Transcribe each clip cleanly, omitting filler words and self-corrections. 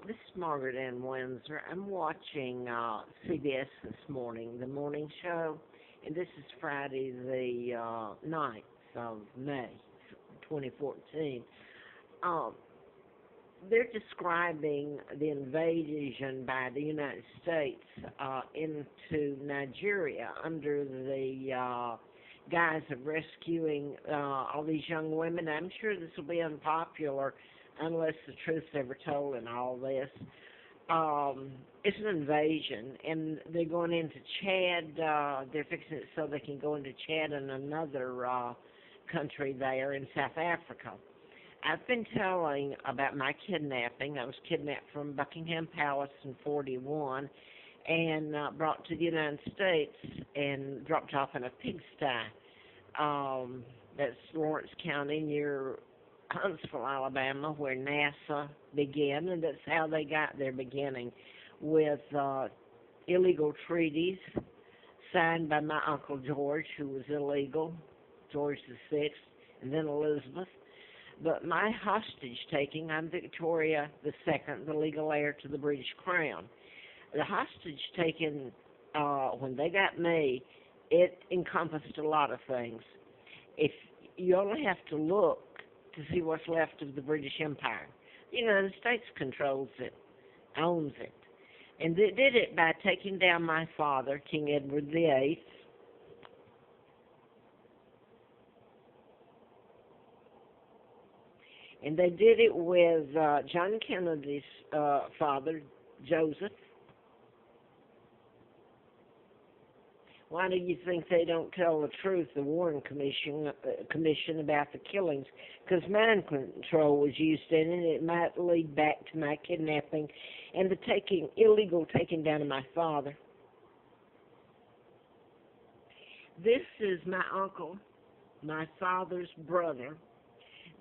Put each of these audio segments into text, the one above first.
This is Margaret Ann Windsor. I'm watching CBS this morning, the morning show, and this is Friday the 9th of May, 2014. Um, they're describing the invasion by the United States into Nigeria under the guise of rescuing all these young women. I'm sure this will be unpopular unless the truth's ever told in all this. It's an invasion, and they're going into Chad. They're fixing it so they can go into Chad and another country there in South Africa. I've been telling about my kidnapping. I was kidnapped from Buckingham Palace in 41 and brought to the United States and dropped off in a pigsty. That's Lawrence County near Huntsville, Alabama, where NASA began, and that's how they got their beginning, with illegal treaties signed by my Uncle George, who was illegal, George VI, and then Elizabeth. But my hostage taking, I'm Victoria II, the legal heir to the British Crown. The hostage taking, when they got me, it encompassed a lot of things. If you only have to look to see what's left of the British Empire. The United States controls it, owns it. And they did it by taking down my father, King Edward VIII, and they did it with John Kennedy's father, Joseph. Why do you think they don't tell the truth, the Warren Commission about the killings? Because mind control was used in it. It might lead back to my kidnapping and the illegal taking down of my father. This is my uncle, my father's brother.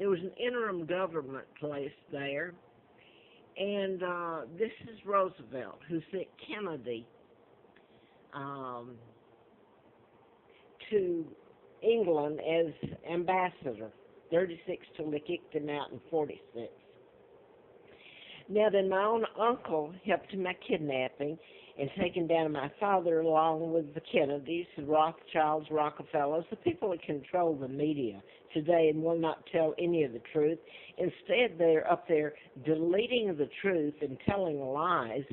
There was an interim government placed there, and this is Roosevelt, who sent Kennedy to England as ambassador, 36 till they kicked him out in 46. Now then, my own uncle helped in my kidnapping and taking down my father along with the Kennedys, the Rothschilds, Rockefellers, the people that control the media today and will not tell any of the truth. Instead, they're up there deleting the truth and telling lies.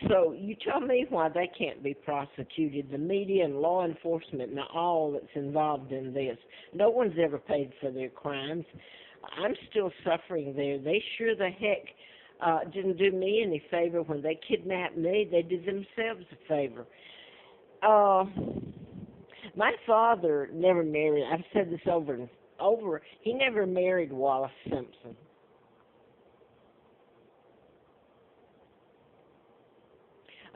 So you tell me why they can't be prosecuted, the media and law enforcement and all that's involved in this. No one's ever paid for their crimes. I'm still suffering there. They sure the heck didn't do me any favor when they kidnapped me. They did themselves a favor. My father never married. I've said this over and over. He never married Wallace Simpson.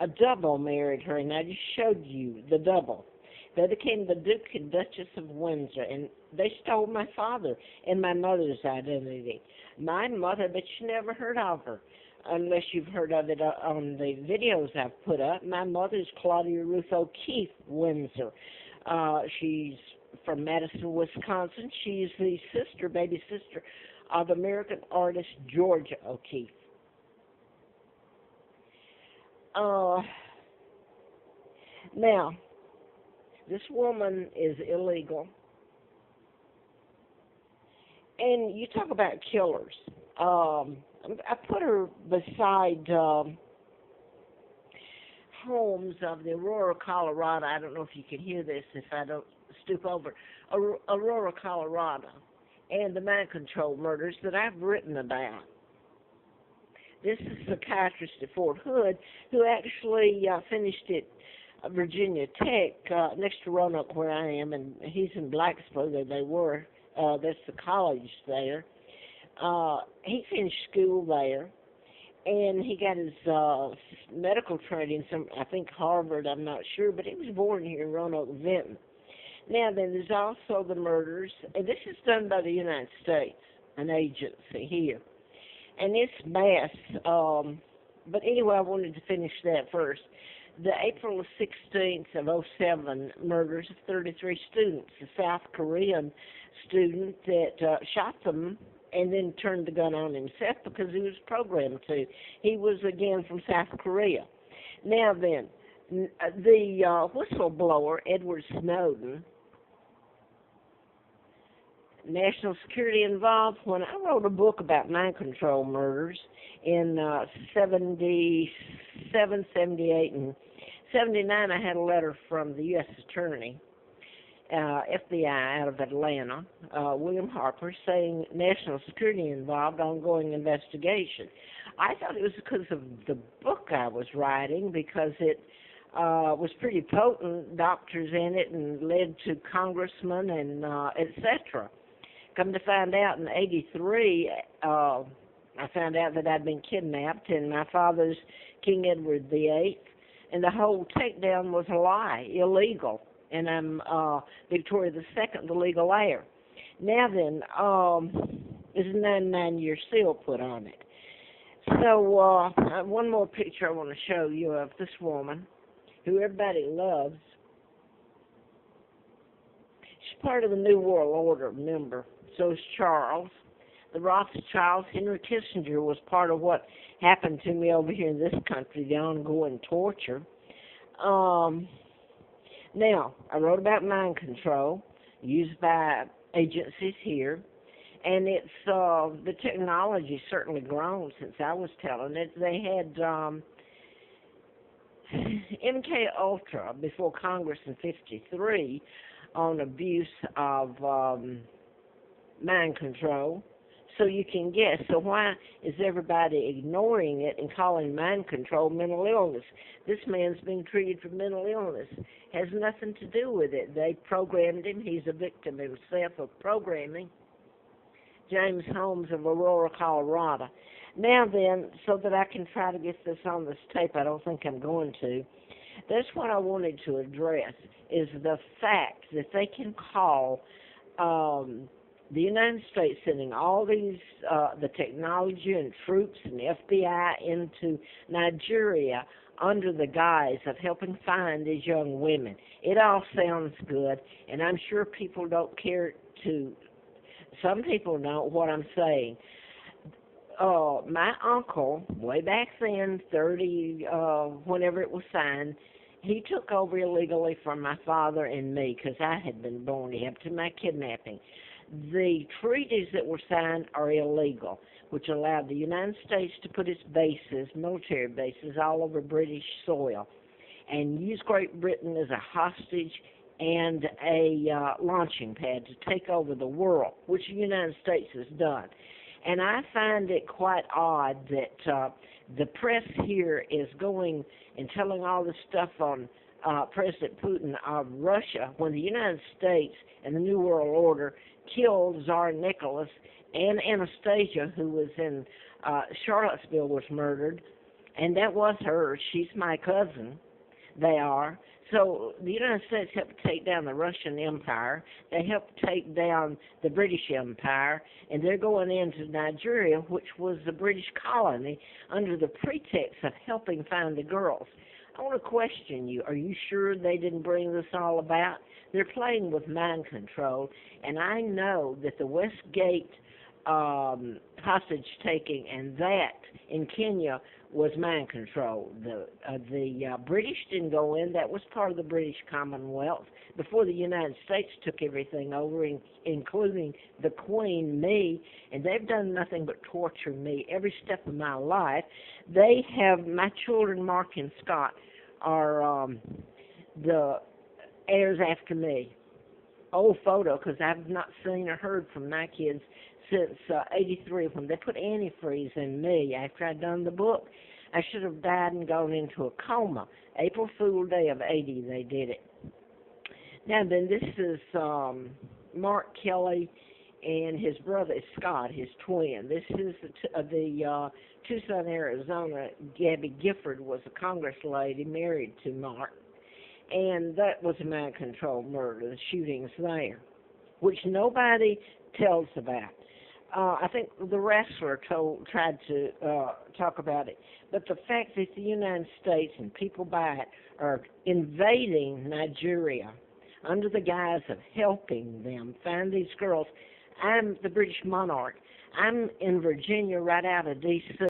A double married her, and I just showed you the double. They became the Duke and Duchess of Windsor, and they stole my father and my mother's identity. My mother, but you never heard of her, unless you've heard of it on the videos I've put up. My mother's Claudia Ruth O'Keefe Windsor. She's from Madison, Wisconsin. She's the baby sister of American artist Georgia O'Keefe. Now, this woman is illegal. And you talk about killers. I put her beside homes of the Aurora, Colorado. I don't know if you can hear this if I don't stoop over. Aurora, Colorado, and the mind control murders that I've written about. This is a psychiatrist at Fort Hood who actually finished at Virginia Tech, next to Roanoke where I am, and he's in Blacksburg, or they were. That's the college there. He finished school there, and he got his medical training, I think Harvard, I'm not sure, but he was born here in Roanoke, Vinton. Now then, there's also the murders, and this is done by the United States, an agency here. And it's mass. But anyway, I wanted to finish that first. The April 16th of '07 murders of 33 students. A South Korean student that shot them and then turned the gun on himself because he was programmed to. He was, again, from South Korea. Now then, the whistleblower, Edward Snowden, national security involved. When I wrote a book about mind control murders in 77, 78, and 79, I had a letter from the U.S. Attorney, FBI out of Atlanta, William Harper, saying national security involved, ongoing investigation. I thought it was because of the book I was writing, because it was pretty potent, doctors in it, and led to congressmen and etc. Come to find out, in '83, I found out that I'd been kidnapped, and my father's King Edward VIII, and the whole takedown was a lie, illegal, and I'm Victoria II, the legal heir. Now then, there's a 99-year seal put on it. So one more picture I want to show you of this woman, who everybody loves. She's part of the New World Order, remember. So is Charles. The Rothschilds. Henry Kissinger was part of what happened to me over here in this country, the ongoing torture. Now, I wrote about mind control used by agencies here, and it's the technology's certainly grown since I was telling it. They had MK Ultra before Congress in '53 on abuse of mind control. So you can guess. So why is everybody ignoring it and calling mind control mental illness? This man's being treated for mental illness. Has nothing to do with it. They programmed him. He's a victim himself of programming. James Holmes of Aurora, Colorado. Now then, so that I can try to get this on this tape, I don't think I'm going to. That's what I wanted to address, is the fact that they can call the United States sending all these, the technology and troops and the FBI into Nigeria under the guise of helping find these young women. It all sounds good, and I'm sure people don't care to, some people know what I'm saying. My uncle, way back then, 30, whenever it was signed, he took over illegally from my father and me because I had been born up to my kidnapping. The treaties that were signed are illegal, which allowed the United States to put its bases, military bases, all over British soil and use Great Britain as a hostage and a launching pad to take over the world, which the United States has done. And I find it quite odd that the press here is going and telling all this stuff on President Putin of Russia when the United States and the New World Order killed Tsar Nicholas, and Anastasia, who was in Charlottesville, was murdered, and that was her. She's my cousin. They are. So the United States helped take down the Russian Empire. They helped take down the British Empire, and they're going into Nigeria, which was the British colony, under the pretext of helping find the girls. I want to question you. Are you sure they didn't bring this all about? They're playing with mind control, and I know that the Westgate hostage taking and that in Kenya was mind control. The British didn't go in. That was part of the British Commonwealth before the United States took everything over, including the Queen, me, and they've done nothing but torture me every step of my life. They have, my children, Mark and Scott, are the heirs after me. Old photo, because I've not seen or heard from my kids since '83 when they put antifreeze in me after I'd done the book. I should have died and gone into a coma. April Fool Day of '80 they did it. Now then, this is Mark Kelly and his brother Scott, his twin. This is the Tucson, Arizona. Gabby Gifford was a Congress lady married to Mark. And that was a mind control murder, the shootings there, which nobody tells about. I think the wrestler tried to talk about it. But the fact that the United States and people by it are invading Nigeria under the guise of helping them find these girls. I'm the British monarch. I'm in Virginia, right out of D.C.